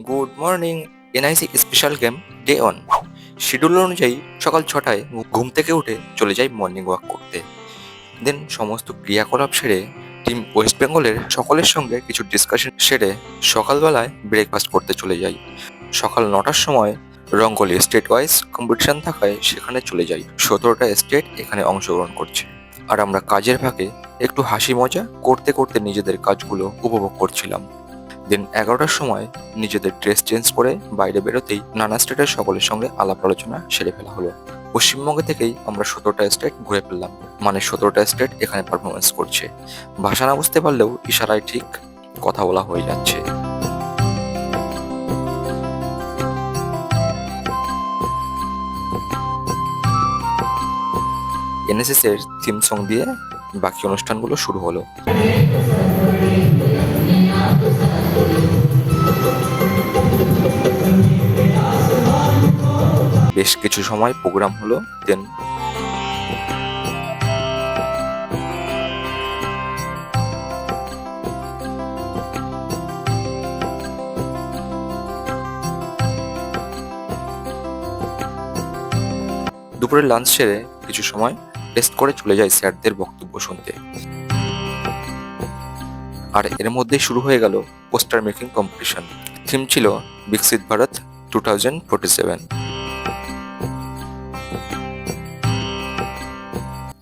Good morning. NIC special game day on. Schedule অনুযায়ী সকাল 6টায় ঘুম থেকে উঠে চলে যাই মর্নিং ওয়াক করতে। দেন সমস্ত ক্রিয়াকলাপ সেরে টিম ওয়েস্ট বেঙ্গলের সকলের সঙ্গে কিছু ডিসকাশন সেরে সকালবেলায় ব্রেকফাস্ট করতে চলে যাই। সকাল 9টার সময় রঙ্গলি স্টেট ওয়াইজ কম্পিটিশন থাকায় সেখানে চলে যাই। 17টা স্টেট এখানে অংশগ্রহণ করছে, আর আমরা কাজের ফাঁকে একটু হাসি মজা করতে করতে নিজেদের কাজগুলো উপভোগ করছিলাম। দেন 11টার সময় নিজেদের ড্রেস চেঞ্জ করে বাইরে বেরোতেই নানা স্টেটের সকলের সঙ্গে আলাপ আলোচনা সেরে ফেলা হলো। পশ্চিমবঙ্গ থেকেই আমরা 17টা স্টেট ঘুরে ফেললাম, মানে 17টা স্টেট এখানে পারফরমেন্স করছে। ভাষা না বুঝতে পারলেও ইশারায় ঠিক কথা বলা হয়ে যাচ্ছে। এনএসএস এর থিম সং দিয়ে বাকি অনুষ্ঠানগুলো শুরু হলো। বেশ কিছু সময় প্রোগ্রাম হলো। দেন দুপুরে লাঞ্চ সেরে কিছু সময় রেস্ট করে চলে যায় স্যারদের বক্তব্য শুনতে। আর এর মধ্যেই শুরু হয়ে গেল পোস্টার মেকিং কম্পিটিশন। থিম ছিল বিকশিত ভারত 2047।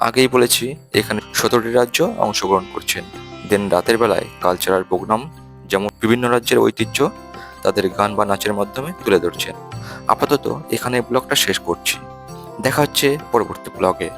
আগেই বলেছি এখানে 17টি রাজ্য অংশগ্রহণ করছেন। দেন রাতের বেলায় কালচারাল প্রোগ্রাম, যেমন বিভিন্ন রাজ্যের ঐতিহ্য তাদের গান বা নাচের মাধ্যমে তুলে ধরছেন। আপাতত এখানে ব্লগটা শেষ করছি। দেখা হচ্ছে পরবর্তী ব্লগে।